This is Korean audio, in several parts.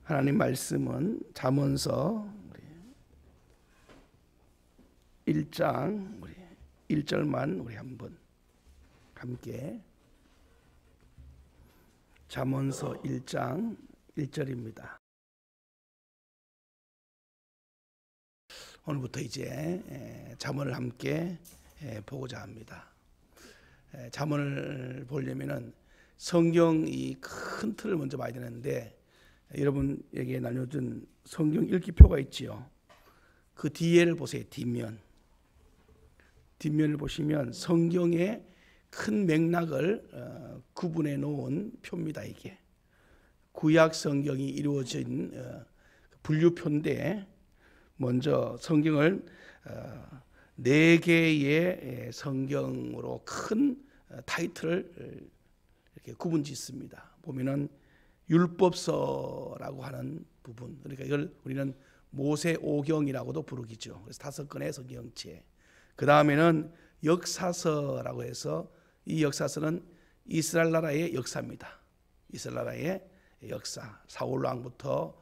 하나님 말씀은 잠언서 1장 1절만 우리 한번 함께 잠언서 1장 1절입니다. 오늘부터 이제 잠언을 함께 보고자 합니다. 잠언을 보려면은 성경 이 큰 틀을 먼저 봐야 되는데 여러분에게 나눠준 성경 읽기표가 있지요. 그 뒤에를 보세요. 뒷면을 보시면 성경의 큰 맥락을 구분해 놓은 표입니다. 이게 구약 성경이 이루어진 분류표인데 먼저 성경을 4개의 성경으로 큰 타이틀을 이렇게 구분짓습니다. 보면은 율법서라고 하는 부분, 그러니까 이걸 우리는 모세오경이라고도 부르기죠. 그래서 5권의 성경체. 그 다음에는 역사서라고 해서 이 역사서는 이스라엘 나라의 역사입니다. 이스라엘 나라의 역사. 사울 왕부터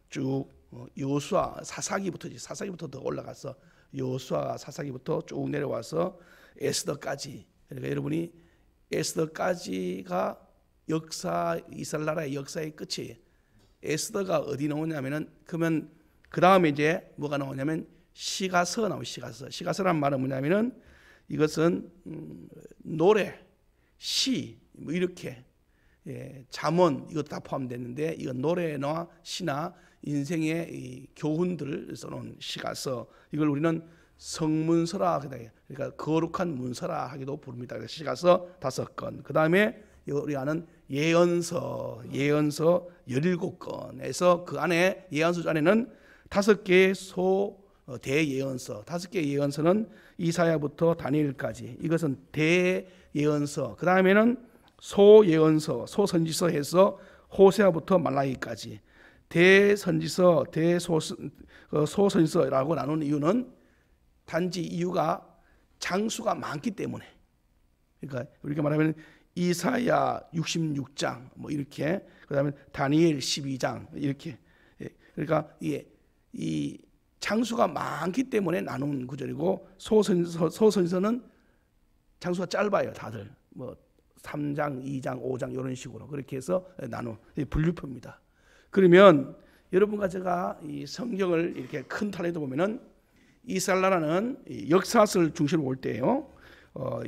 쭉 여호수아 사사기부터 더 올라가서 여호수아 사사기부터 쭉 내려와서 에스더까지. 그러니까 여러분이 에스더까지가 이스라엘 나라의 역사의 끝이에요. 에스더가 어디 나오냐면은 그러면 그 다음에 이제 뭐가 나오냐면 시가서 나오죠. 시가서란 말은 뭐냐면은 이것은 노래, 시 뭐 이렇게 잠언 이것도 다 포함됐는데 이건 노래나 시나 인생의 이 교훈들을 써놓은 시가서, 이걸 우리는 성문서라 그러니까 거룩한 문서라 하기도 부릅니다. 시가서 5권. 그 다음에 우리 아는 예언서 17권에서 그 안에 예언서 안에는 5개의 대예언서, 5개의 예언서는 이사야부터 다니엘까지, 이것은 대예언서. 그 다음에는 소예언서, 소선지서 해서 호세아부터 말라기까지, 대선지서, 소선지서라고 나누는 이유는 단지 이유가 장수가 많기 때문에. 그러니까 우리가 말하면 이사야 66장 뭐 이렇게, 그다음에 다니엘 12장 이렇게. 그러니까 이 장수가 많기 때문에 나눈 구절이고, 소선지서는 장수가 짧아요. 다들 뭐 3장, 2장, 5장 이런 식으로 그렇게 해서 나눈 분류표입니다. 그러면 여러분과 제가 이 성경을 이렇게 큰 틀에도 보면은 이스라엘 나라는 역사서를 중심으로 볼 때요.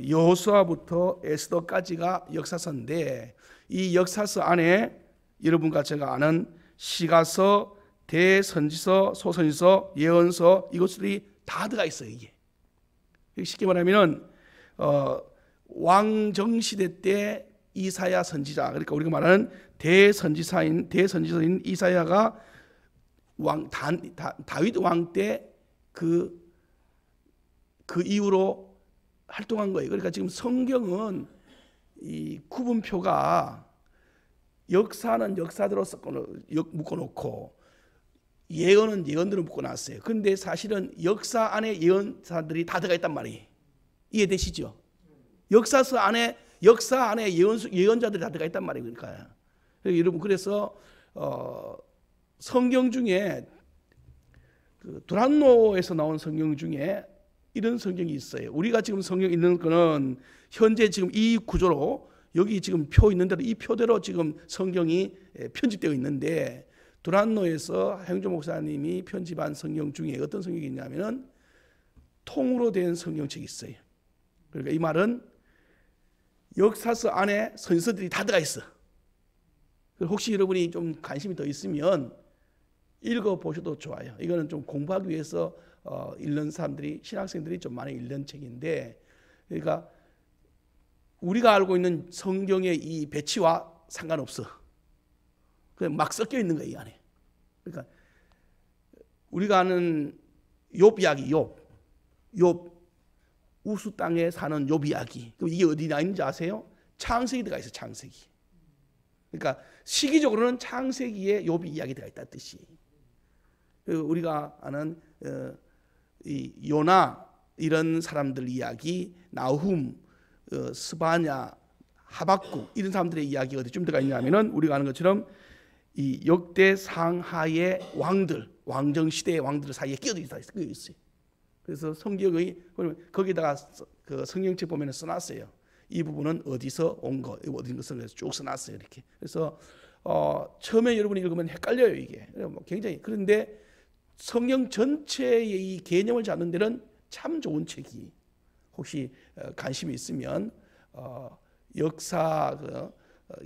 여호수아부터 에스더까지가 역사서인데, 이 역사서 안에 여러분과 제가 아는 시가서, 대선지서, 소선지서, 예언서 이것들이 다 들어가 있어요. 이게 쉽게 말하면 왕정시대 때 이사야 선지자, 그러니까 우리가 말하는 대선지서인 이사야가 다윗 왕 때 그 이후로 활동한 거예요. 그러니까 지금 성경은 이 구분표가 역사는 역사대로 묶어놓고 예언은 예언대로 묶어놨어요. 그런데 사실은 역사 안에 예언사들이 다 들어가 있단 말이에요. 이해되시죠? 역사 안에 예언자들이 다 들어가 있단 말이에요. 그러니까 여러분, 그래서 성경 중에 두란노에서 나온 성경 중에 이런 성경이 있어요. 우리가 지금 성경 있는 거는 현재 지금 이 구조로 여기 지금 표 있는 대로 이 표대로 지금 성경이 편집되어 있는데, 두란노에서 행조 목사님이 편집한 성경 중에 어떤 성경이 있냐면은 통으로 된 성경책이 있어요. 그러니까 이 말은 역사서 안에 선서들이 다 들어가 있어. 혹시 여러분이 좀 관심이 더 있으면 읽어보셔도 좋아요. 이거는 좀 공부하기 위해서 읽는 사람들이, 신학생들이 좀 많이 읽는 책인데, 그러니까 우리가 알고 있는 성경의 이 배치와 상관없어. 그냥 막 섞여 있는 거예요, 이 안에. 그러니까 우리가 아는 욥 이야기, 욥 우수 땅에 사는 욥 이야기. 그럼 이게 어디 나 있는지 아세요? 창세기 들어가 있어요. 창세기. 그러니까 시기적으로는 창세기에 욥 이야기 들어가 있다는 뜻이. 우리가 아는 이 요나 이런 사람들 이야기, 나훔, 스바냐, 하박국 이런 사람들의 이야기가 어디쯤 들어가 있냐면은 우리가 아는 것처럼 이 역대 상하의 왕들, 왕정 시대의 왕들 사이에 끼어 있어요. 그래서 성경의 거기다가 그 성경책 보면 써놨어요. 이 부분은 어디서 온 거, 어디 것을 쭉 써놨어요. 이렇게. 그래서 처음에 여러분이 읽으면 헷갈려요 이게. 굉장히. 그런데 성경 전체의 이 개념을 잡는 데는 참 좋은 책이. 혹시 관심이 있으면 역사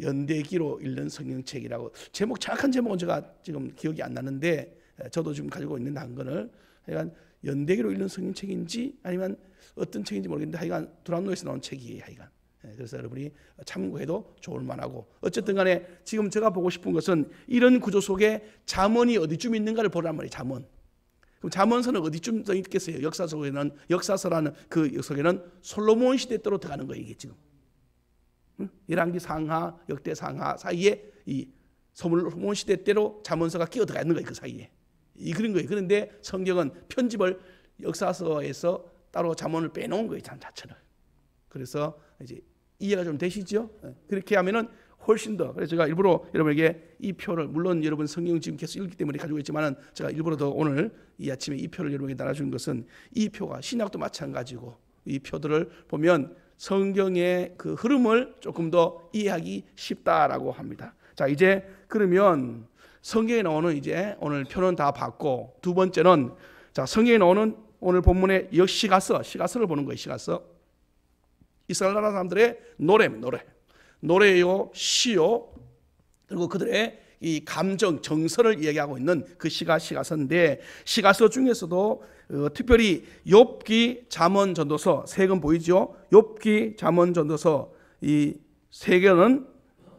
연대기로 읽는 성경책이라고, 제목 정확한 제목은 제가 지금 기억이 안 나는데 저도 지금 가지고 있는 한권을 하여간 연대기로 읽는 성경책인지 아니면 어떤 책인지 모르겠는데 하여간 두란노에서 나온 책이에요. 하여간. 그래서 여러분이 참고해도 좋을 만하고, 어쨌든 간에 지금 제가 보고 싶은 것은 이런 구조 속에 잠언이 어디쯤 있는가를 보란 말이에요. 잠언. 그럼 잠언서는 어디쯤 더 있겠어요? 역사서라는 그 속에는 솔로몬 시대 때로 들어가는 거예요. 이게 지금 열왕기 상하, 역대 상하 사이에 이 솔로몬 시대 때로 잠언서가 끼어 들어가 있는 거예요. 그 사이에 이 그런 거예요. 그런데 성경은 편집을 역사서에서 따로 잠언을 빼놓은 거예요. 자체를. 그래서 이제 이해가 좀 되시죠? 그렇게 하면은 훨씬 더. 그래서 제가 일부러 여러분에게 이 표를, 물론 여러분 성경 지금 계속 읽기 때문에 가지고 있지만은 제가 일부러 더 오늘 이 아침에 이 표를 여러분에게 나눠주는 것은, 이 표가 신약도 마찬가지고 이 표들을 보면 성경의 그 흐름을 조금 더 이해하기 쉽다라고 합니다. 자, 이제 그러면 성경에 나오는, 이제 오늘 표는 다 봤고, 두 번째는 자, 성경에 나오는 오늘 본문의 시가서를 보는 거예요. 시가서. 이스라엘 나라 사람들의 노래요, 시요, 그리고 그들의 이 감정, 정서를 이야기하고 있는 그 시가서인데, 시가서 중에서도 특별히 욥기, 잠언, 전도서 세 권 보이죠? 욥기, 잠언, 전도서 이 세 권은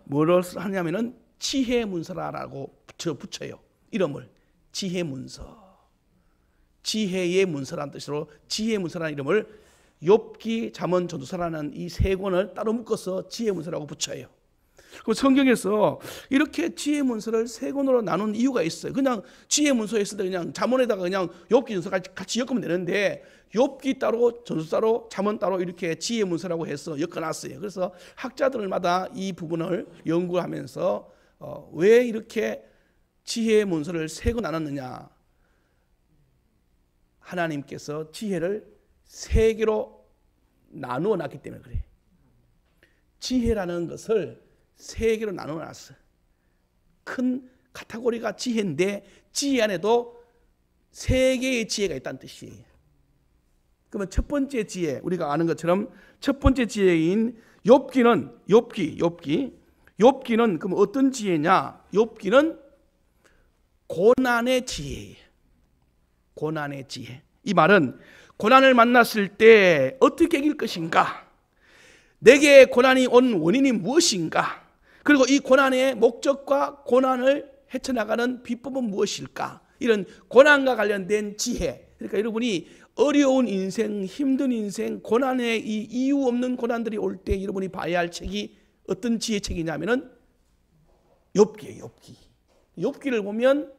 뭐를 하냐면은 지혜 문서라고 붙여요. 이름을 지혜 문서, 지혜의 문서라는 뜻으로 지혜 문서라는 이름을 욥기, 잠언, 전도서라는 이 세 권을 따로 묶어서 지혜 문서라고 붙여요. 그 성경에서 이렇게 지혜 문서를 세 권으로 나눈 이유가 있어요. 그냥 지혜 문서 했을 때 그냥 잠언에다가 그냥 욥기 전서 같이 엮으면 되는데, 욥기 따로, 전서 따로, 잠언 따로 이렇게 지혜 문서라고 해서 엮어놨어요. 그래서 학자들마다 이 부분을 연구하면서 왜 이렇게 지혜 문서를 세 권 나눴느냐? 하나님께서 지혜를 세 개로 나누어 놨기 때문에 그래요. 지혜라는 것을 세 개로 나누어 놨어요. 큰 카테고리가 지혜인데 지혜 안에도 세 개의 지혜가 있다는 뜻이에요. 그러면 첫 번째 지혜, 우리가 아는 것처럼 첫 번째 지혜인 욥기는 그럼 어떤 지혜냐? 욥기는 고난의 지혜예요. 고난의 지혜. 이 말은 고난을 만났을 때 어떻게 이길 것인가? 내게 고난이 온 원인이 무엇인가? 그리고 이 고난의 목적과 고난을 헤쳐나가는 비법은 무엇일까? 이런 고난과 관련된 지혜. 그러니까 여러분이 어려운 인생, 힘든 인생, 고난의 이 이유 없는 고난들이 올 때 여러분이 봐야 할 책이 어떤 지혜책이냐면은 욥기예요. 욥기를 보면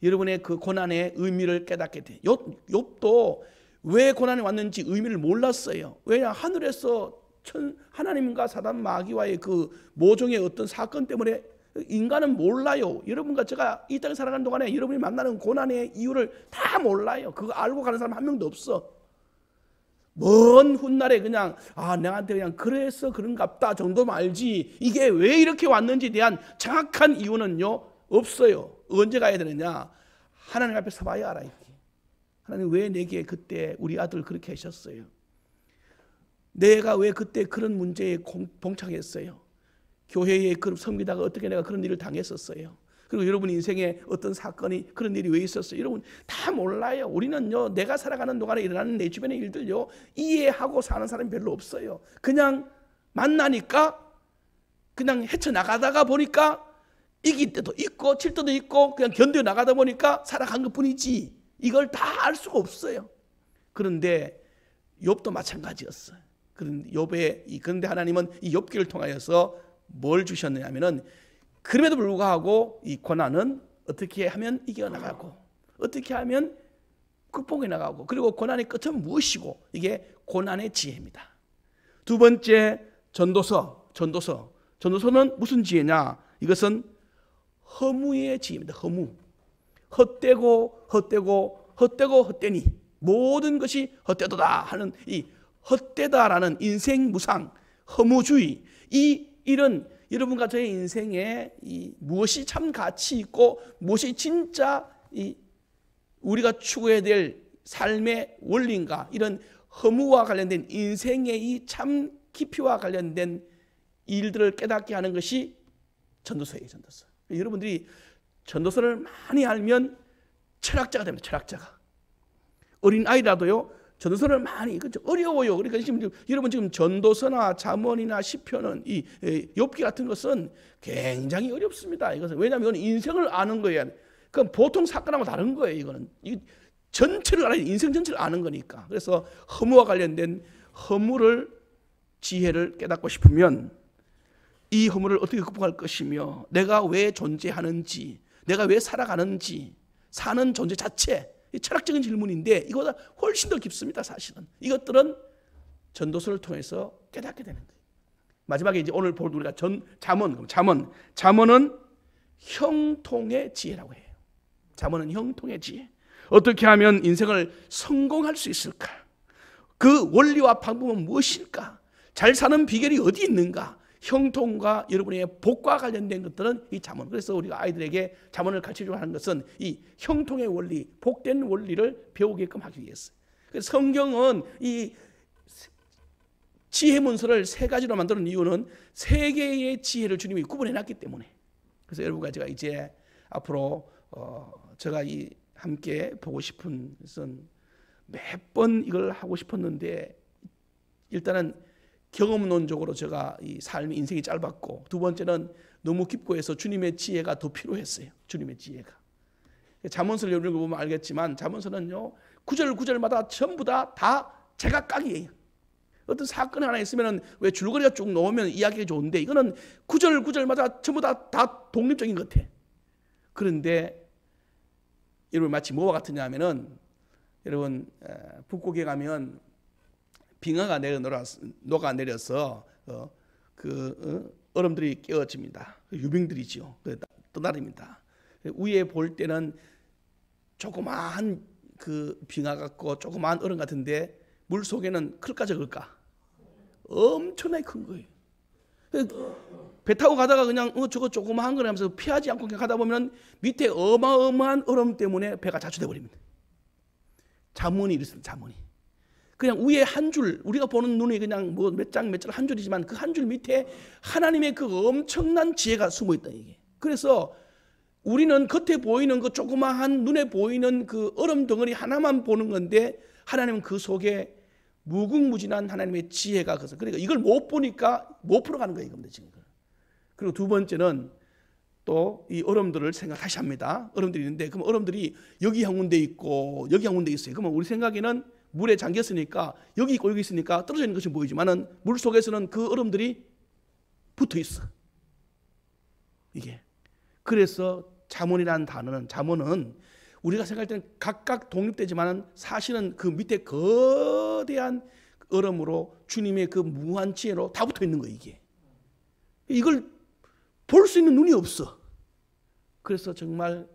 여러분의 그 고난의 의미를 깨닫게 돼. 욥도 왜 고난이 왔는지 의미를 몰랐어요. 왜냐? 하늘에서 하나님과 사단 마귀와의 그 모종의 어떤 사건 때문에 인간은 몰라요. 여러분과 제가 이 땅에 살아가는 동안에 여러분이 만나는 고난의 이유를 다 몰라요. 그거 알고 가는 사람 한 명도 없어. 먼 훗날에 그냥 내한테 그냥 그래서 그런갑다 정도만 알지, 이게 왜 이렇게 왔는지에 대한 정확한 이유는요 없어요. 언제 가야 되느냐? 하나님 앞에 서봐야 알아요. 하나님 왜 내게 그때 우리 아들 그렇게 하셨어요? 내가 왜 그때 그런 문제에 봉착했어요? 교회에 섬기다가 어떻게 내가 그런 일을 당했었어요? 그리고 여러분 인생에 어떤 사건이, 그런 일이 왜 있었어요? 여러분 다 몰라요. 우리는요, 내가 살아가는 동안에 일어나는 내 주변의 일들요 이해하고 사는 사람이 별로 없어요. 그냥 만나니까 그냥 헤쳐나가다가 보니까 이길 때도 있고 칠 때도 있고 그냥 견뎌나가다 보니까 살아간 것뿐이지 이걸 다 알 수가 없어요. 그런데 욥도 마찬가지였어요. 그런데 하나님은 이 욥기를 통하여서 뭘 주셨느냐면은, 그럼에도 불구하고 이 고난은 어떻게 하면 이겨나가고 어떻게 하면 극복해 나가고, 그리고 고난의 끝은 무엇이고, 이게 고난의 지혜입니다. 두 번째 전도서는 무슨 지혜냐? 이것은 허무의 지혜입니다. 허무. 헛되니 모든 것이 헛되도다 하는 이 헛되다라는 인생 무상, 허무주의, 이런 여러분과 저의 인생에 무엇이 참 가치 있고 무엇이 진짜 우리가 추구해야 될 삶의 원리인가, 이런 허무와 관련된 인생의 이 참 깊이와 관련된 일들을 깨닫게 하는 것이 전도서예요. 전도서. 여러분들이 전도서를 많이 알면 철학자가 됩니다. 철학자가. 어린 아이라도요, 전도서를 많이, 그렇죠, 어려워요. 그러니까 지금 여러분 지금 전도서나 잠언이나 시편은 이 욥기 같은 것은 굉장히 어렵습니다. 이것은 왜냐하면 이건 인생을 아는 거예요. 그건 보통 사건하고 다른 거예요. 이거는 전체를 알아야, 인생 전체를 아는 거니까. 그래서 허무와 관련된 허무를, 지혜를 깨닫고 싶으면 이 허무를 어떻게 극복할 것이며 내가 왜 존재하는지, 내가 왜 살아가는지, 사는 존재 자체, 철학적인 질문인데 이거보다 훨씬 더 깊습니다. 사실은 이것들은 전도서를 통해서 깨닫게 되는 거예요. 마지막에 이제 오늘 볼 우리가 잠언은 형통의 지혜라고 해요. 잠언은 형통의 지혜. 어떻게 하면 인생을 성공할 수 있을까? 그 원리와 방법은 무엇일까? 잘 사는 비결이 어디 있는가? 형통과 여러분의 복과 관련된 것들은 이 잠언. 그래서 우리가 아이들에게 잠언을 가르치려고 하는 것은 이 형통의 원리, 복된 원리를 배우게끔 하기 위해서. 그래서 성경은 이 지혜 문서를 세 가지로 만드는 이유는 세 개의 지혜를 주님이 구분해 놨기 때문에. 그래서 여러분과 제가 이제 앞으로 제가 함께 보고 싶은 것은 몇 번 이걸 하고 싶었는데, 일단은 경험론적으로 제가 이 삶의 인생이 짧았고, 두 번째는 너무 깊고 해서 주님의 지혜가 더 필요했어요. 주님의 지혜가. 잠언서를 여러분 보면 알겠지만 잠언서는요, 구절마다 전부 다 제각각이에요. 어떤 사건 하나 있으면 왜 줄거리가 쭉 나오면 이야기가 좋은데, 이거는 구절마다 전부 다 독립적인 것 같아. 그런데 여러분 마치 뭐와 같으냐 하면은, 여러분 북극에 가면 빙하가 녹아내려서 얼음들이 깨어집니다. 유빙들이죠. 떠나릅니다. 위에 볼 때는 조그마한 그 빙하 같고 조그마한 얼음 같은데 물 속에는 클까 적을까? 엄청나게 큰 거예요. 배 타고 가다가 그냥 저거 조그마한 거라 하면서 피하지 않고 그냥 가다 보면 밑에 어마어마한 얼음 때문에 배가 자초돼 버립니다. 잠언이 이렇습니다. 잠언이. 그냥 위에 한 줄, 우리가 보는 눈이 그냥 뭐 몇 장 몇 줄 한 줄이지만 그 한 줄 밑에 하나님의 그 엄청난 지혜가 숨어 있다, 이게. 그래서 우리는 겉에 보이는 그 조그마한 눈에 보이는 그 얼음 덩어리 하나만 보는 건데, 하나님은 그 속에 무궁무진한 하나님의 지혜가 있어서, 그러니까 이걸 못 보니까 못 풀어가는 거예요, 이겁니다, 지금. 그리고 두 번째는 또 이 얼음들을 다시 합니다. 얼음들이 있는데, 그럼 얼음들이 여기 한 군데 있고 여기 한 군데 있어요. 그러면 우리 생각에는 물에 잠겼으니까 여기 있고 여기 있으니까 떨어져 있는 것이 보이지만은 물 속에서는 그 얼음들이 붙어 있어. 이게. 그래서 잠언이라는 단어는, 잠언은 우리가 생각할 때는 각각 독립되지만은 사실은 그 밑에 거대한 얼음으로 주님의 그 무한 지혜로 다 붙어 있는 거예요, 이게. 이걸 볼 수 있는 눈이 없어. 그래서 정말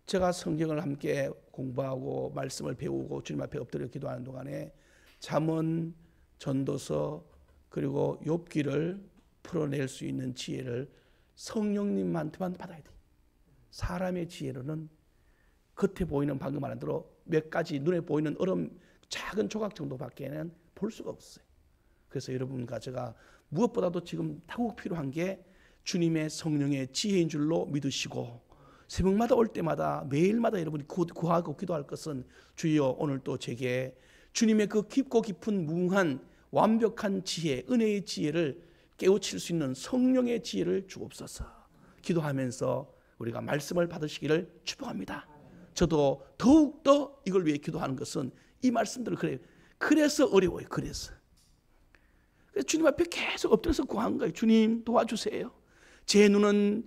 제가 성경을 함께 공부하고 말씀을 배우고 주님 앞에 엎드려 기도하는 동안에 잠언, 전도서, 그리고 욥기를 풀어낼 수 있는 지혜를 성령님한테만 받아야 돼. 사람의 지혜로는 겉에 보이는, 방금 말한 대로 몇 가지 눈에 보이는 얼음 작은 조각 정도밖에는 볼 수가 없어요. 그래서 여러분과 제가 무엇보다도 지금 타국 필요한 게 주님의 성령의 지혜인 줄로 믿으시고, 새벽마다 올 때마다 매일마다 여러분이 구하고 기도할 것은, 주여 오늘 또 제게 주님의 그 깊고 깊은 무궁한 완벽한 지혜, 은혜의 지혜를 깨우칠 수 있는 성령의 지혜를 주옵소서. 기도하면서 우리가 말씀을 받으시기를 축복합니다. 저도 더욱더 이걸 위해 기도하는 것은 이 말씀들을 그래요. 그래서 어려워요. 그래서 주님 앞에 계속 엎드려서 구한 거예요. 주님 도와주세요. 제 눈은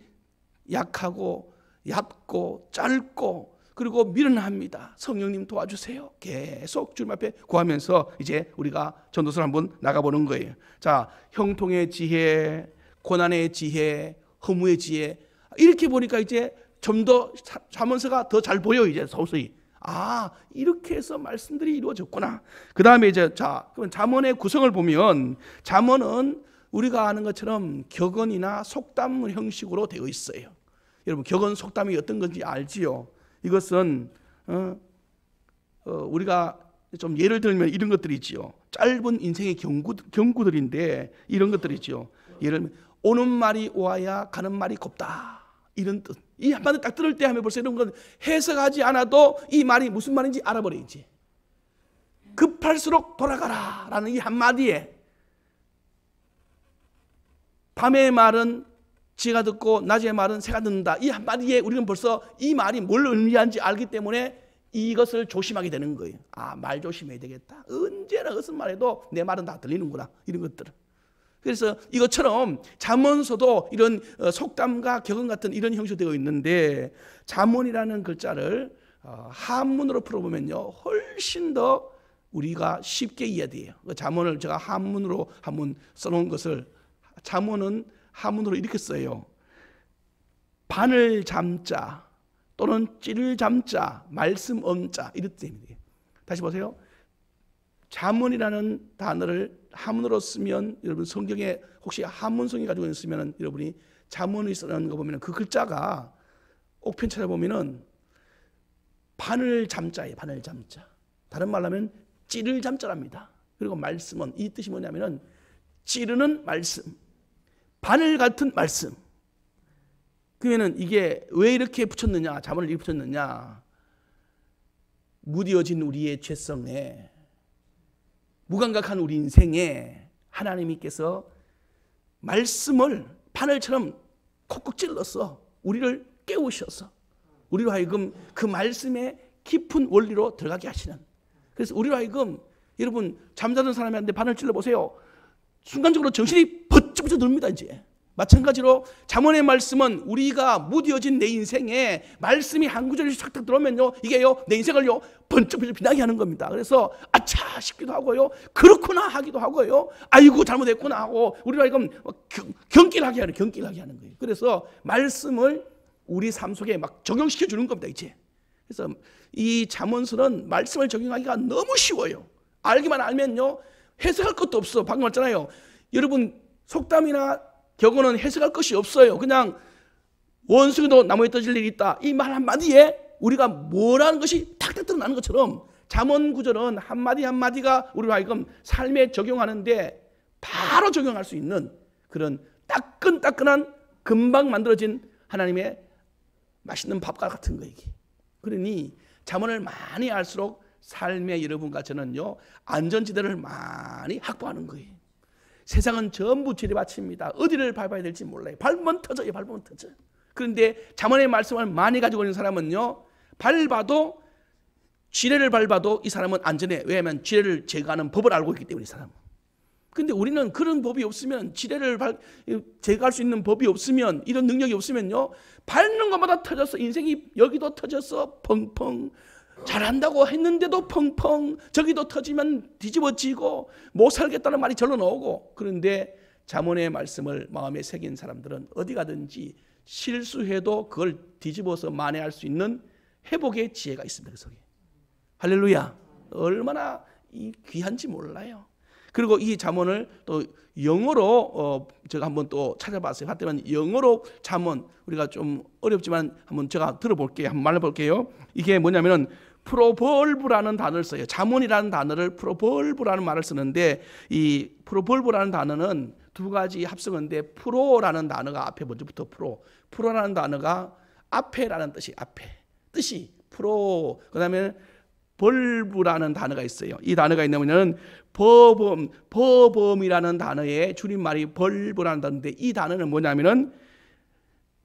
약하고 얕고 짧고 그리고 미련합니다. 성령님 도와주세요. 계속 주님 앞에 구하면서 이제 우리가 전도서를 한번 나가보는 거예요. 자, 형통의 지혜, 고난의 지혜, 허무의 지혜, 이렇게 보니까 이제 좀 더 잠언서가 더 잘 보여. 이제 서서히 이렇게 해서 말씀들이 이루어졌구나. 그 다음에 이제 그럼 잠언의 구성을 보면 잠언은 우리가 아는 것처럼 격언이나 속담 형식으로 되어 있어요. 여러분 격언 속담이 어떤 건지 알지요? 이것은 우리가 좀 예를 들면 이런 것들이지요. 짧은 인생의 경구들인데 이런 것들이지요. 예를 들면 오는 말이 오아야 가는 말이 곱다, 이런 뜻. 이 한마디 딱 들을 때 하면 벌써 이런 건 해석하지 않아도 이 말이 무슨 말인지 알아버리지. 급할수록 돌아가라 라는 이 한마디에 밤의 말은 지가 듣고 낮의 말은 새가 듣는다, 이 한마디에 우리는 벌써 이 말이 뭘 의미하는지 알기 때문에 이것을 조심하게 되는 거예요. 말 조심해야 되겠다. 언제나 무슨 말해도 내 말은 다 들리는구나, 이런 것들은. 그래서 이것처럼 잠언서도 이런 속담과 격언 같은 이런 형식으로 되어 있는데, 잠언이라는 글자를 한문으로 풀어보면요 훨씬 더 우리가 쉽게 이해돼요. 잠언을 제가 한문으로 한번 써놓은 것을, 잠언은 한문으로 이렇게 써요. 바늘 잠자 또는 찌를 잠자, 말씀 엄자, 이런 뜻입니다. 다시 보세요. 잠언이라는 단어를 한문으로 쓰면, 여러분 성경에 혹시 한문성이 가지고 있으면 여러분이 잠언이 쓰는 거 보면 그 글자가 옥편 찾아보면은 바늘 잠자예요. 바늘 잠자. 다른 말로 하면 찌를 잠자랍니다. 그리고 말씀은 이 뜻이 뭐냐면은 찌르는 말씀, 바늘 같은 말씀. 그러면은 이게 왜 이렇게 붙였느냐, 잠언을 이렇게 붙였느냐? 무뎌진 우리의 죄성에, 무감각한 우리 인생에 하나님께서 말씀을 바늘처럼 콕콕 찔러서 우리를 깨우셔서 우리로 하여금 그 말씀의 깊은 원리로 들어가게 하시는. 그래서 우리로 하여금, 여러분 잠자던 사람한테 바늘 찔러보세요. 순간적으로 정신이 번쩍 듭니다. 이제 마찬가지로 잠언의 말씀은 우리가 무뎌진 내 인생에 말씀이 한 구절씩 싹 들어오면요, 이게요 내 인생을요 번쩍 빛나게 하는 겁니다. 그래서 아차 싶기도 하고요, 그렇구나 하기도 하고요, 아이고 잘못했구나 하고 우리로 하여금 경길하게 하는 거예요. 그래서 말씀을 우리 삶 속에 막 적용시켜 주는 겁니다. 이제 그래서 이 잠언서는 말씀을 적용하기가 너무 쉬워요. 알기만 알면요 해석할 것도 없어. 방금 말했잖아요. 여러분 속담이나 격언은 해석할 것이 없어요. 그냥 원숭이도 나무에 떨어질 일이 있다, 이 말 한마디에 우리가 뭐라는 것이 탁탁 드러나는 것처럼 잠언 구절은 한마디 한마디가 우리로 하여금 삶에 적용하는데 바로 적용할 수 있는 그런 따끈따끈한 금방 만들어진 하나님의 맛있는 밥과 같은 거. 이게 그러니 잠언을 많이 알수록 삶의 여러분과 저는요 안전지대를 많이 확보하는 거예요. 세상은 전부 지뢰밭입니다. 어디를 밟아야 될지 몰라요. 밟으면 터져요. 그런데 잠언의 말씀을 많이 가지고 있는 사람은요 밟아도, 지뢰를 밟아도 이 사람은 안전해. 왜냐하면 지뢰를 제거하는 법을 알고 있기 때문에 이 사람은. 그런데 우리는 그런 법이 없으면, 지뢰를 제거할 수 있는 법이 없으면, 이런 능력이 없으면요 밟는 것마다 터져서 인생이 여기도 터져서 펑펑, 잘한다고 했는데도 펑펑, 저기도 터지면 뒤집어지고 못 살겠다는 말이 절로 나오고. 그런데 잠언의 말씀을 마음에 새긴 사람들은 어디 가든지 실수해도 그걸 뒤집어서 만회할 수 있는 회복의 지혜가 있습니다. 그 속에. 할렐루야. 얼마나 귀한지 몰라요. 그리고 이 잠언을 또 영어로 제가 한번 또 찾아봤어요. 하여튼 영어로 잠언, 우리가 좀 어렵지만 한번 제가 들어볼게요. 한번 말해볼게요. 이게 뭐냐면은 프로벌브라는 단어를 써요. 잠언이라는 단어를 프로벌브라는 말을 쓰는데, 이 프로벌브라는 단어는 두 가지 합성어인데, 프로라는 단어가 앞에 먼저부터 프로라는 단어가 앞에라는 뜻이, 앞에 뜻이 프로. 그다음에 벌브라는 단어가 있어요. 이 단어가 있냐면은 버범이라는 단어의 줄임말이 벌브라는 단어인데, 이 단어는 뭐냐면은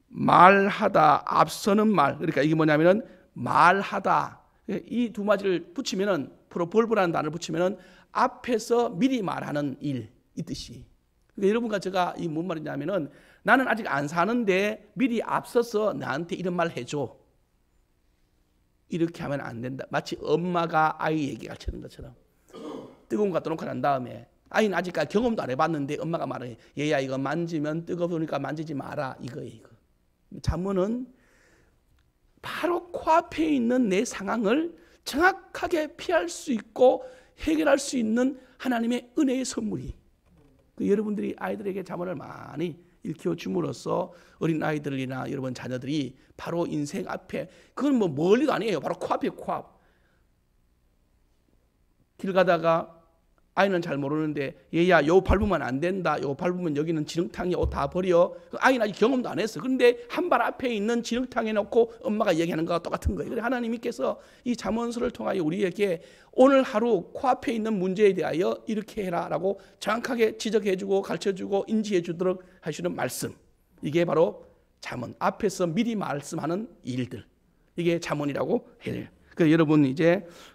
말하다, 앞서는 말. 그러니까 이게 뭐냐면은 말하다. 이 두 마디를 붙이면은, 벌브라는 단어를 붙이면은 앞에서 미리 말하는 일, 이 뜻이. 그러니까 여러분과 제가 이 뭔 말이냐면은, 나는 아직 안 사는데 미리 앞서서 나한테 이런 말 해줘. 이렇게 하면 안 된다. 마치 엄마가 아이에게 가르치는 것처럼. 뜨거운 거 갖다 놓고 난 다음에, 아이는 아직까지 경험도 안 해봤는데 엄마가 말해, 얘야 이거 만지면 뜨거우니까 만지지 마라, 이거예요. 이거. 잠언은 바로 코앞에 있는 내 상황을 정확하게 피할 수 있고 해결할 수 있는 하나님의 은혜의 선물이. 여러분들이 아이들에게 잠언을 많이 일깨워 줌으로써 어린 아이들이나 여러분 자녀들이 바로 인생 앞에, 그건 뭐 멀리도 아니에요. 바로 코앞에 코앞. 길 가다가 아이는 잘 모르는데 얘야 요 밟으면 안 된다. 요 밟으면 여기는 지렁탕이야. 다 버려. 아이는 아직 경험도 안 했어. 그런데 한 발 앞에 있는 지렁탕에 놓고 엄마가 얘기하는 거와 똑같은 거예요. 그래서 하나님께서 이 잠언서를 통하여 우리에게 오늘 하루 코앞에 있는 문제에 대하여 이렇게 해라라고 정확하게 지적해주고 가르쳐주고 인지해주도록 하시는 말씀. 이게 바로 잠언. 앞에서 미리 말씀하는 일들. 이게 잠언이라고 해요. 여러분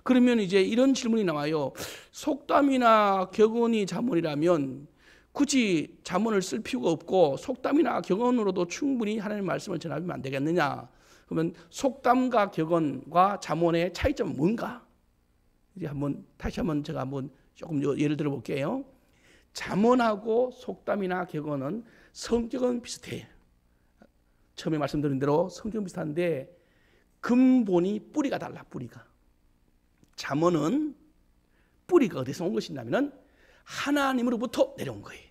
그러면 이런 질문이 나와요. 속담이나 격언이 잠언이라면 굳이 잠언을 쓸 필요가 없고 속담이나 격언으로도 충분히 하나님의 말씀을 전하면 안 되겠느냐? 그러면 속담과 격언과 잠언의 차이점은 뭔가? 이제 다시 한번 제가 조금 예를 들어 볼게요. 잠언하고 속담이나 격언은 성격은 비슷해요. 처음에 말씀드린 대로 성격은 비슷한데 근본이 뿌리가 달라. 뿌리가. 잠언은 뿌리가 어디서 온 것이냐면 하나님으로부터 내려온 거예요.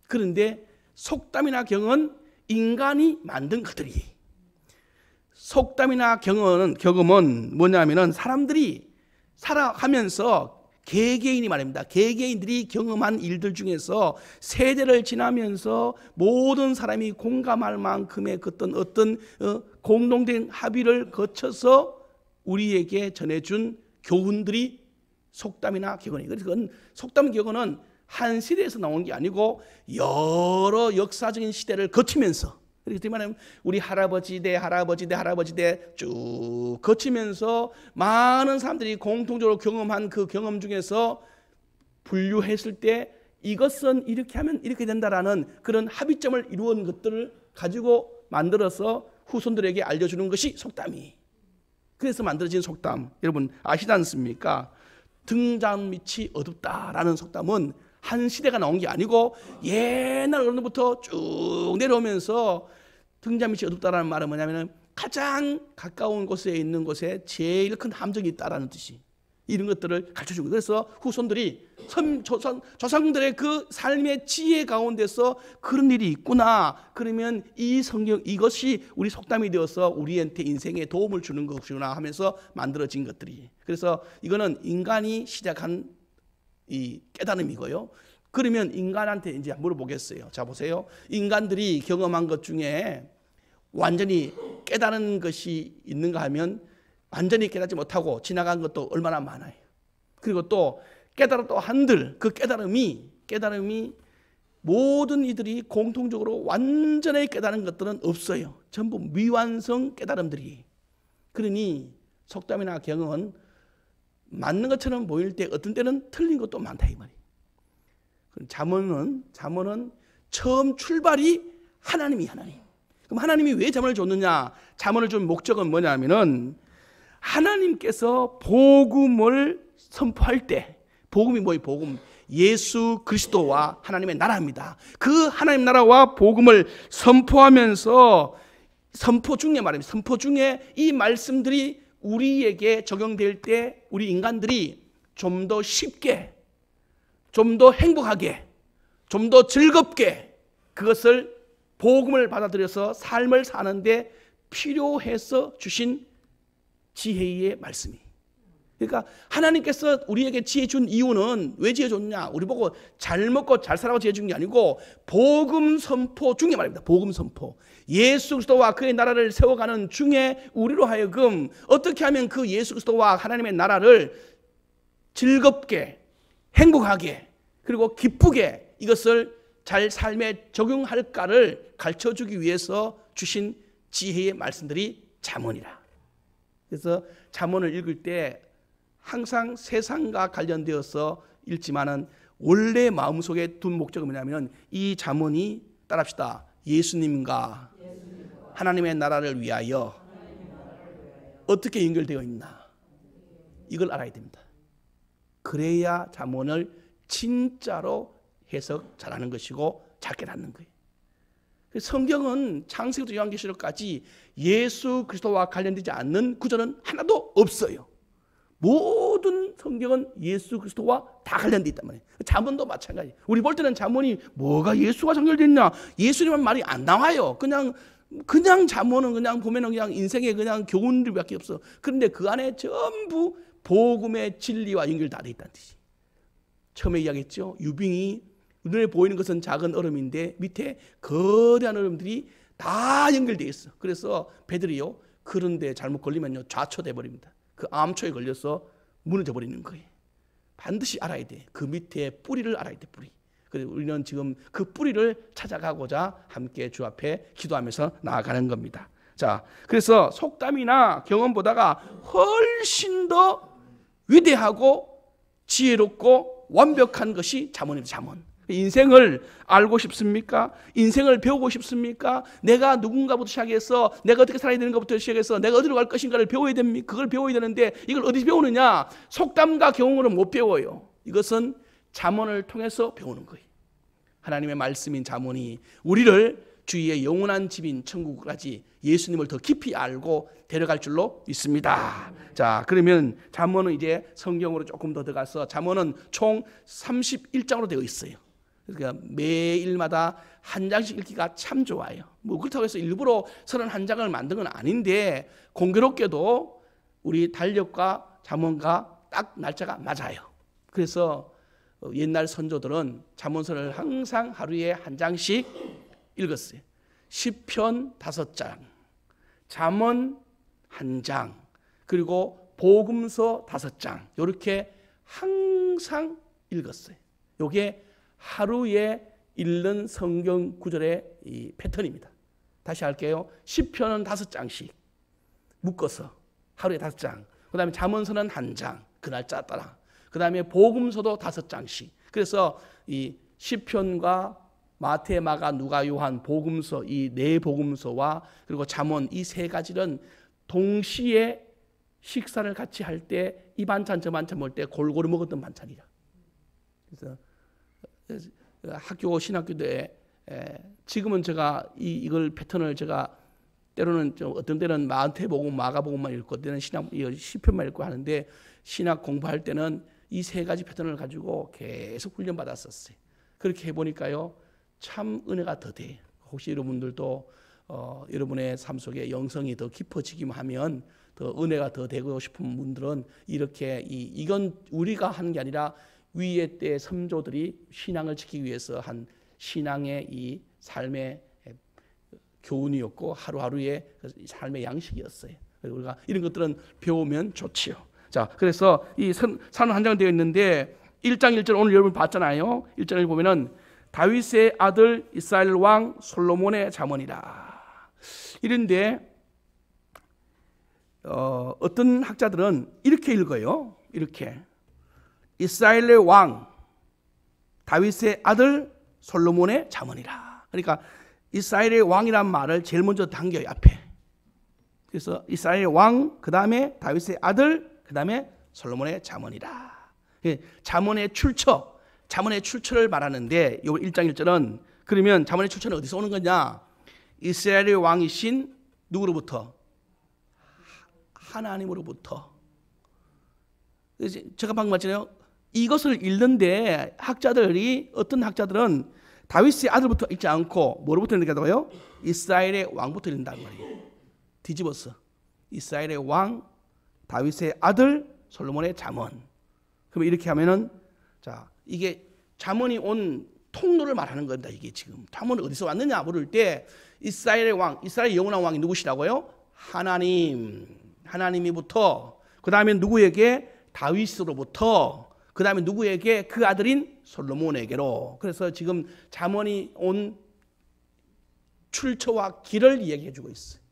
그런데 속담이나 경은 인간이 만든 것들이. 속담이나 경험은 뭐냐면은 사람들이 살아가면서 개개인이 말입니다. 개개인들이 경험한 일들 중에서 세대를 지나면서 모든 사람이 공감할 만큼의 어떤 공동된 합의를 거쳐서 우리에게 전해준 교훈들이 속담이나 격언이에요. 그래서 속담, 격언은 한 시대에서 나온 게 아니고 여러 역사적인 시대를 거치면서, 그렇게 말하면 우리 할아버지 대 쭉 거치면서 많은 사람들이 공통적으로 경험한 그 경험 중에서 분류했을 때 이것은 이렇게 하면 이렇게 된다라는 그런 합의점을 이루은 것들을 가지고 만들어서 후손들에게 알려주는 것이 속담이. 그래서 만들어진 속담, 여러분 아시지 않습니까? 등잔 밑이 어둡다라는 속담은 한 시대가 나온 게 아니고 옛날 어른부터 쭉 내려오면서 등잔 밑이 어둡다라는 말은 뭐냐면 가장 가까운 곳에 있는 곳에 제일 큰 함정이 있다라는 뜻이, 이런 것들을 가르쳐주고, 그래서 후손들이 조상들의 그 삶의 지혜 가운데서 그런 일이 있구나, 그러면 이 성경 이것이 우리 속담이 되어서 우리한테 인생에 도움을 주는 것이구나 하면서 만들어진 것들이. 그래서 이거는 인간이 시작한 이 깨달음이고요. 그러면 인간한테 이제 물어보겠어요. 자 보세요. 인간들이 경험한 것 중에 완전히 깨달은 것이 있는가 하면 완전히 깨닫지 못하고 지나간 것도 얼마나 많아요. 그리고 또 깨달았다 한들 그 깨달음이 모든 이들이 공통적으로 완전히 깨달은 것들은 없어요. 전부 미완성 깨달음들이. 그러니 속담이나 경은 맞는 것처럼 보일 때 어떤 때는 틀린 것도 많다 이 말이에요. 잠언은 처음 출발이 하나님. 그럼 하나님이 왜 잠언을 줬느냐? 잠언을 준 목적은 뭐냐면은 하나님께서 복음을 선포할 때, 복음이 뭐예요? 복음. 예수 그리스도와 하나님의 나라입니다. 그 하나님 나라와 복음을 선포하면서 선포 중에 말입니다. 선포 중에 이 말씀들이 우리에게 적용될 때 우리 인간들이 좀 더 쉽게, 좀 더 행복하게, 좀 더 즐겁게 그것을 복음을 받아들여서 삶을 사는데 필요해서 주신 지혜의 말씀이. 그러니까 하나님께서 우리에게 지혜 준 이유는 왜 지혜 줬냐? 우리 보고 잘 먹고 잘 살라고 지혜 준 게 아니고 복음 선포 중에 말입니다. 복음 선포. 예수 그리스도와 그의 나라를 세워가는 중에 우리로 하여금 어떻게 하면 그 예수 그리스도와 하나님의 나라를 즐겁게, 행복하게, 그리고 기쁘게 이것을 잘 삶에 적용할까를 가르쳐주기 위해서 주신 지혜의 말씀들이 잠언이라. 그래서 잠언을 읽을 때 항상 세상과 관련되어서 읽지만은 원래 마음속에 둔 목적은 뭐냐면 이 잠언이 따라합시다. 예수님과 하나님의 나라를 위하여 어떻게 연결되어 있나, 이걸 알아야 됩니다. 그래야 잠언을 진짜로 해석 잘하는 것이고 잘 깨닫는 거예요. 성경은 창세기부터 요한계시록까지 예수 그리스도와 관련되지 않는 구절은 하나도 없어요. 모든 성경은 예수 그리스도와 다 관련되어 있단 말이에요. 잠언도 마찬가지. 우리 볼 때는 잠언이 뭐가 예수와 연결됐냐? 예수님은 말이 안 나와요. 그냥 잠언은 그냥 보면은 그냥 인생의 그냥 교훈들밖에 없어. 그런데 그 안에 전부 복음의 진리와 연결 다 돼 있다는 뜻이. 처음에 이야기했죠. 유빙이 눈에 보이는 것은 작은 얼음인데 밑에 거대한 얼음들이 다 연결되어 있어. 그래서 배들이요, 그런데 잘못 걸리면요 좌초돼 버립니다. 그 암초에 걸려서 무너져 버리는 거예요. 반드시 알아야 돼. 그 밑에 뿌리를 알아야 돼. 뿌리. 그래서 우리는 지금 그 뿌리를 찾아가고자 함께 주 앞에 기도하면서 나아가는 겁니다. 자, 그래서 속담이나 경험보다가 훨씬 더 위대하고 지혜롭고 완벽한 것이 잠언입니다. 잠언. 인생을 알고 싶습니까? 인생을 배우고 싶습니까? 내가 누군가부터 시작해서 내가 어떻게 살아야 되는 것부터 시작해서 내가 어디로 갈 것인가를 배워야 됩니까? 그걸 배워야 되는데 이걸 어디서 배우느냐? 속담과 경험으로 못 배워요. 이것은 잠언을 통해서 배우는 거예요. 하나님의 말씀인 잠언이 우리를 주위의 영원한 집인 천국까지 예수님을 더 깊이 알고 데려갈 줄로 믿습니다. 자, 그러면 잠언은 이제 성경으로 조금 더 들어가서 잠언은 총 31장으로 되어 있어요. 그러니까 매일마다 한 장씩 읽기가 참 좋아요. 뭐 그렇다고 해서 일부러 31장을 만든 건 아닌데 공교롭게도 우리 달력과 잠언과 딱 날짜가 맞아요. 그래서 옛날 선조들은 잠언서를 항상 하루에 한 장씩 읽었어요. 시편 5장, 잠언 1장, 그리고 복음서 5장 이렇게 항상 읽었어요. 이게 하루에 읽는 성경 구절의 이 패턴입니다. 다시 할게요. 시편은 5장씩 묶어서 하루에 5장. 그 다음에 잠언서는 1장, 그 날짜 따라. 그 다음에 복음서도 5장씩. 그래서 이 시편과 마태, 마가, 누가, 요한, 복음서 이 네 복음서와 그리고 잠언 이 세 가지는 동시에 식사를 같이 할 때 이 반찬 저 반찬 먹을 때 골고루 먹었던 반찬이라. 그래서 학교 신학교 때 지금은 제가 이걸 패턴을 제가 때로는 좀 어떤 때는 마태복음, 마가복음만 읽고 때는 시편만 읽고 하는데 신학 공부할 때는 이 세 가지 패턴을 가지고 계속 훈련 받았었어요. 그렇게 해보니까요 참 은혜가 더 돼. 혹시 여러분들도 여러분의 삶 속에 영성이 더 깊어지기만 하면 더 은혜가 더 되고 싶은 분들은 이렇게 이건 우리가 하는 게 아니라 위의 때 선조들이 신앙을 지키기 위해서 한 신앙의 이 삶의 교훈이었고 하루하루의 삶의 양식이었어요. 우리가 이런 것들은 배우면 좋지요. 자, 그래서 이 산은 한 장 되어 있는데 1장 1절 오늘 여러분 봤잖아요. 1장을 보면은 다윗의 아들 이스라엘 왕 솔로몬의 잠언이라. 이런데 어떤 학자들은 이렇게 읽어요. 이렇게 이스라엘의 왕 다윗의 아들 솔로몬의 잠언이라. 그러니까 이스라엘의 왕이란 말을 제일 먼저 당겨요 앞에. 그래서 이스라엘의 왕, 그 다음에 다윗의 아들, 그 다음에 솔로몬의 잠언이라. 잠언의 출처, 잠언의 출처를 말하는데 요 1장 1절은 그러면 잠언의 출처는 어디서 오는 거냐? 이스라엘의 왕이신 누구로부터? 하나님으로부터. 제가 방금 말했잖아요. 이것을 읽는데 학자들이 어떤 학자들은 다윗의 아들부터 읽지 않고 뭐로부터 읽는다고요? 이스라엘의 왕부터 읽는다는 말이에요. 뒤집었어. 이스라엘의 왕, 다윗의 아들, 솔로몬의 잠언. 그러면 이렇게 하면은 자 이게 잠언이 온 통로를 말하는 겁니다. 이게 지금 잠언이 어디서 왔느냐 물을 때 이스라엘의 왕, 이스라엘 영원한 왕이 누구시라고요? 하나님이부터 그 다음에 누구에게? 다윗으로부터 그 다음에 누구에게? 그 아들인 솔로몬에게로. 그래서 지금 잠언이 온 출처와 길을 이야기해 주고 있어요.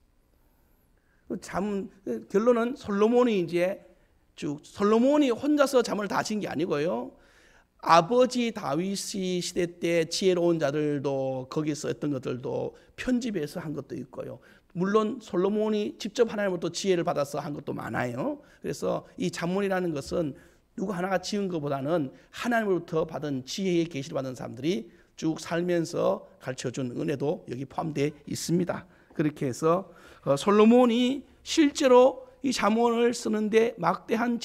결론은 솔로몬이 이제 솔로몬이 혼자서 잠언을 다 지은 게 아니고요. 아버지 다윗이 시대 때 지혜로운 자들도 거기서 어떤 것들도 편집해서 한 것도 있고요. 물론 솔로몬이 직접 하나님으로부터 지혜를 받아서 한 것도 많아요. 그래서 이 잠언이라는 것은 누구 하나가 지은 것보다는 하나님으로부터 받은 지혜의 계시를 받은 사람들이 쭉 살면서 가르쳐준 은혜도 여기 포함되어 있습니다. 그렇게 해서 솔로몬이 실제로 이 잠언을 쓰는데 막대한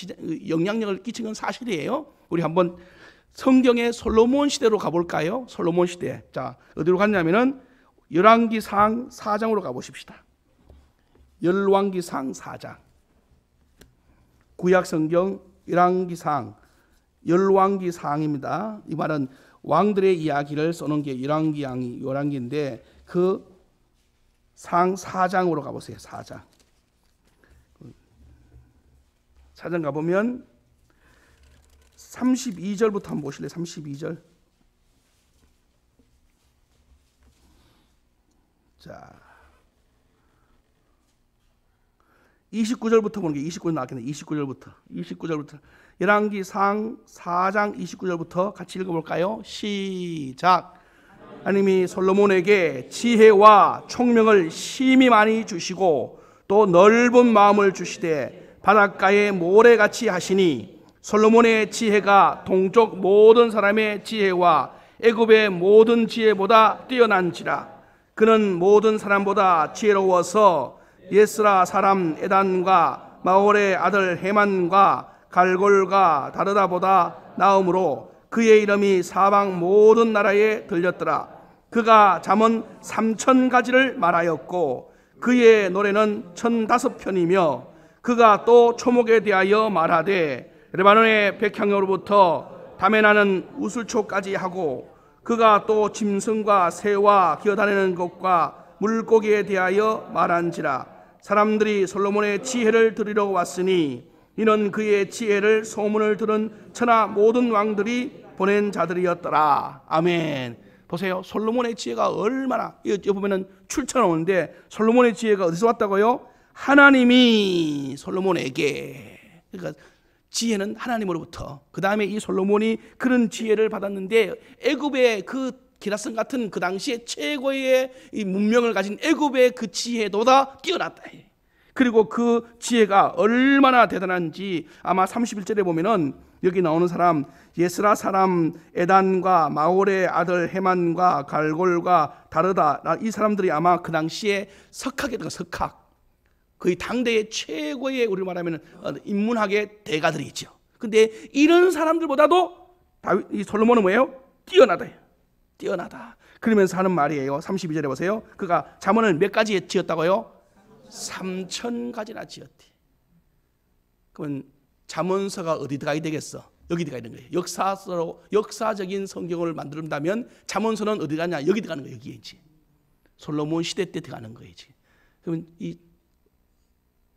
영향력을 끼친 건 사실이에요. 우리 한번 성경의 솔로몬 시대로 가볼까요? 솔로몬 시대. 자, 어디로 갔냐면은 열왕기상 4장으로 가보십시다. 열왕기상 4장. 구약 성경 열왕기상, 열왕기상입니다. 이 말은 왕들의 이야기를 써놓은 게 열왕기인데 그 상 4장으로 가보세요. 4장. 4장 가보면 32절부터 한번 보실래요? 32절. 자, 29절부터 보는 게 29절 나왔겠네. 29절부터 열왕기상 4장 29절부터 같이 읽어볼까요? 시작. 하나님이 솔로몬에게 지혜와 총명을 심히 많이 주시고 또 넓은 마음을 주시되 바닷가의 모래같이 하시니 솔로몬의 지혜가 동쪽 모든 사람의 지혜와 애굽의 모든 지혜보다 뛰어난지라. 그는 모든 사람보다 지혜로워서 예스라 사람 에단과 마올의 아들 헤만과 갈골과 다르다보다 나음으로 그의 이름이 사방 모든 나라에 들렸더라. 그가 잠언 3,000가지를 말하였고 그의 노래는 1,005편이며 그가 또 초목에 대하여 말하되 레바논의 백향로부터 담에 나는 우슬초까지 하고 그가 또 짐승과 새와 기어다니는 것과 물고기에 대하여 말한지라. 사람들이 솔로몬의 지혜를 들으러 왔으니 이는 그의 지혜를 소문을 들은 천하 모든 왕들이 보낸 자들이었더라. 아멘. 보세요. 솔로몬의 지혜가 얼마나, 여기 보면은 출처가 오는데 솔로몬의 지혜가 어디서 왔다고요? 하나님이 솔로몬에게. 그러니까 지혜는 하나님으로부터. 그 다음에 이 솔로몬이 그런 지혜를 받았는데 애굽의 그 기라성 같은 그 당시에 최고의 이 문명을 가진 애굽의 그 지혜보다 뛰어났다. 그리고 그 지혜가 얼마나 대단한지 아마 31절에 보면은 여기 나오는 사람 예스라 사람 에단과 마올의 아들 헤만과 갈골과 다르다, 이 사람들이 아마 그 당시에 석학이었던 석학, 거의 당대의 최고의 우리 말하면 인문학의 대가들이죠. 근데 이런 사람들보다도 이 솔로몬은 뭐예요? 뛰어나다. 그러면서 하는 말이에요. 32절에 보세요. 그가 잠언을 몇 가지 지었다고요? 3,000가지나 지었대. 그러면 잠언서가 어디 들어가야 되겠어? 여기 들어가야 되는 거예요. 역사적인 성경을 만든다면 잠언서는 어디 가냐? 여기 들어가는 거예요. 여기에지. 솔로몬 시대 때 들어가는 거예지. 그러면 이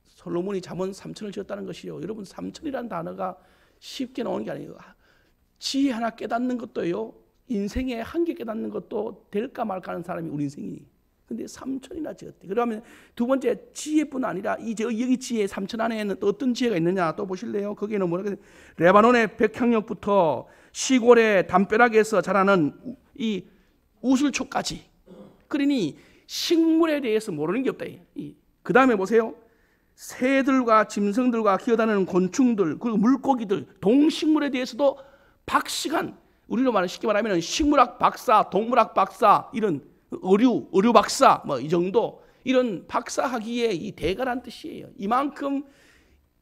솔로몬이 잠언 3,000을 지었다는 것이요. 여러분 3,000이라는 단어가 쉽게 나오는 게 아니에요. 지혜 하나 깨닫는 것도요. 인생에 한 개 깨닫는 것도 될까 말까 하는 사람이 우리 인생이. 근데 3,000이나 지었대. 그러면 두 번째 지혜뿐 아니라 여기 지혜 3,000 안에는 또 어떤 지혜가 있느냐 또 보실래요? 거기는 뭐냐? 레바논의 백향역부터 시골의 담벼락에서 자라는 이 우슬초까지. 그러니 식물에 대해서 모르는 게 없다. 그 다음에 보세요. 새들과 짐승들과 기어다니는 곤충들 그리고 물고기들 동식물에 대해서도 박시간, 우리로 말하면 쉽게 말하면 식물학 박사, 동물학 박사, 이런 의류 박사 뭐 이 정도, 이런 박사학위의 이 대가란 뜻이에요. 이만큼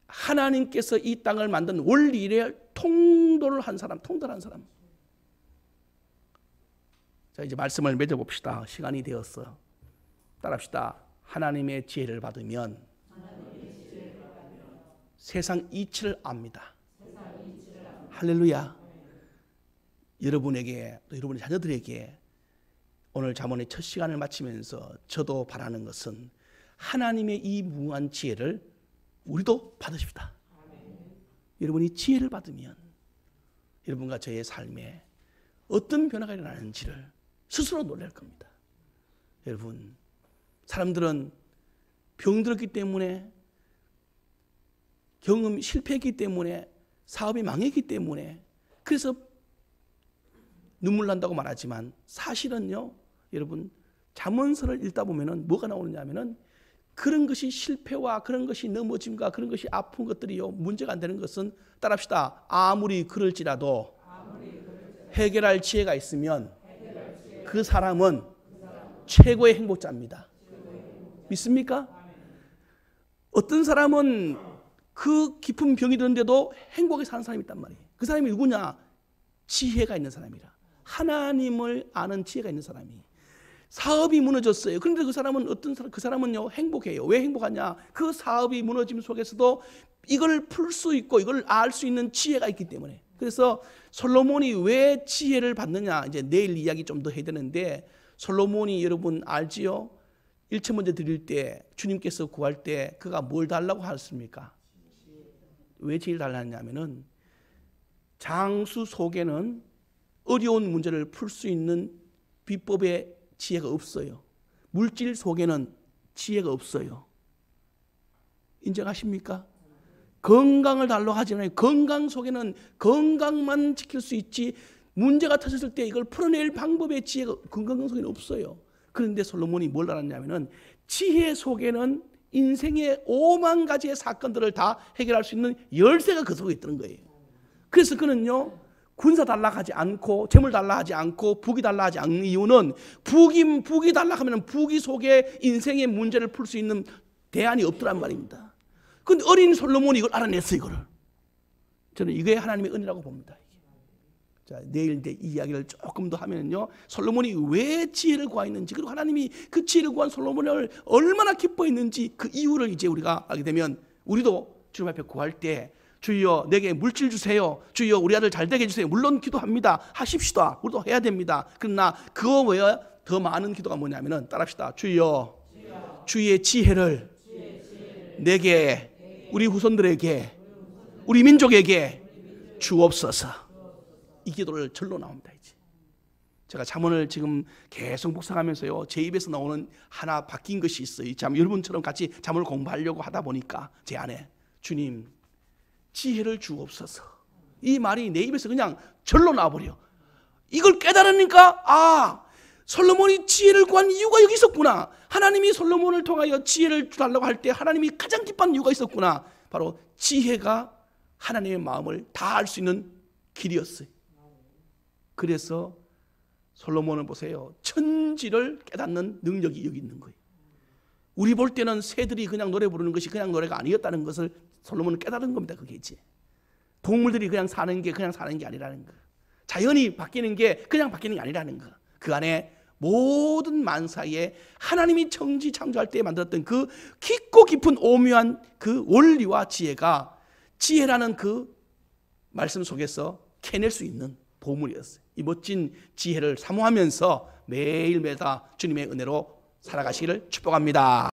하나님께서 이 땅을 만든 원리를 통달한 사람. 자, 이제 말씀을 맺어 봅시다. 시간이 되었어. 따라합시다. 하나님의 지혜를 받으면 세상 이치를 압니다. 할렐루야. 여러분에게 또 여러분의 자녀들에게 오늘 잠언의 첫 시간을 마치면서 저도 바라는 것은 하나님의 이 무한 지혜를 우리도 받으십시다. 여러분이 지혜를 받으면 여러분과 저의 삶에 어떤 변화가 일어나는지를 스스로 놀랄 겁니다. 여러분, 사람들은 병들었기 때문에, 경험 실패했기 때문에, 사업이 망했기 때문에 그래서 눈물 난다고 말하지만 사실은요, 여러분 잠언서를 읽다 보면은 뭐가 나오느냐 하면은 그런 것이 실패와 그런 것이 넘어짐과 그런 것이 아픈 것들이요 문제가 안 되는 것은, 따라합시다. 아무리 그럴지라도 해결할 지혜가 있으면 그 사람은 최고의 행복자입니다. 믿습니까? 어떤 사람은 그 깊은 병이 드는데도 행복하게 사는 사람이 있단 말이에요. 그 사람이 누구냐? 지혜가 있는 사람이라. 하나님을 아는 지혜가 있는 사람이. 사업이 무너졌어요. 그런데 그 사람은 그 사람은요 행복해요. 왜 행복하냐? 그 사업이 무너짐 속에서도 이걸 풀 수 있고 이걸 알 수 있는 지혜가 있기 때문에. 그래서 솔로몬이 왜 지혜를 받느냐? 이제 내일 이야기 좀 더 해야 되는데, 솔로몬이 여러분 알지요? 1천 문제 드릴 때 주님께서 구할 때 그가 뭘 달라고 하셨습니까? 왜 지혜를 달라고 하냐면은 장수 속에는 어려운 문제를 풀 수 있는 비법의 지혜가 없어요. 물질 속에는 지혜가 없어요. 인정하십니까? 건강을 달라고 하지 않아요. 건강 속에는 건강만 지킬 수 있지 문제가 터졌을 때 이걸 풀어낼 방법의 지혜가 건강 속에는 없어요. 그런데 솔로몬이 뭘 알았냐면은 지혜 속에는 인생의 5만 가지의 사건들을 다 해결할 수 있는 열쇠가 그 속에 있다는 거예요. 그래서 그는요 군사 달라 하지 않고 재물 달라 하지 않고 북이 달라 하지 않는 이유는 북이 달라 하면 북이 속에 인생의 문제를 풀 수 있는 대안이 없더란 말입니다. 그런데 어린 솔로몬이 이걸 알아냈어요. 이거를 저는 이게 하나님의 은혜라고 봅니다. 자, 내일 이제 이 이야기를 조금 더 하면요 솔로몬이 왜 지혜를 구했는지, 그리고 하나님이 그 지혜를 구한 솔로몬을 얼마나 기뻐했는지 그 이유를 이제 우리가 알게 되면, 우리도 주님 앞에 구할 때 주여 내게 물질 주세요, 주여 우리 아들 잘 되게 해주세요, 물론 기도합니다. 하십시다. 우리도 해야 됩니다. 그러나 그거 외에 더 많은 기도가 뭐냐면은 따라합시다. 주여 주의 지혜를 내게, 우리 후손들에게, 우리 민족에게 주옵소서. 이 기도를 절로 나옵니다. 이제 제가 잠언을 지금 계속 묵상하면서요 제 입에서 나오는 하나 바뀐 것이 있어요. 참 여러분처럼 같이 잠언을 공부하려고 하다 보니까 제 안에 주님 지혜를 주옵소서, 이 말이 내 입에서 그냥 절로 나와버려. 이걸 깨달으니까 솔로몬이 지혜를 구한 이유가 여기 있었구나. 하나님이 솔로몬을 통하여 지혜를 달라고 할 때 하나님이 가장 기뻐하는 이유가 있었구나. 바로 지혜가 하나님의 마음을 다 알 수 있는 길이었어요. 그래서 솔로몬을 보세요. 천지를 깨닫는 능력이 여기 있는 거예요. 우리 볼 때는 새들이 그냥 노래 부르는 것이 그냥 노래가 아니었다는 것을 솔로몬은 깨달은 겁니다. 그게 이제 동물들이 그냥 사는 게 아니라는 거, 자연이 바뀌는 게 그냥 바뀌는 게 아니라는 거, 그 안에 모든 만사에 하나님이 천지 창조할 때 만들었던 그 깊고 깊은 오묘한 그 원리와 지혜가 지혜라는 그 말씀 속에서 캐낼 수 있는 보물이었어요. 이 멋진 지혜를 사모하면서 매일매일 다 주님의 은혜로 살아가시기를 축복합니다.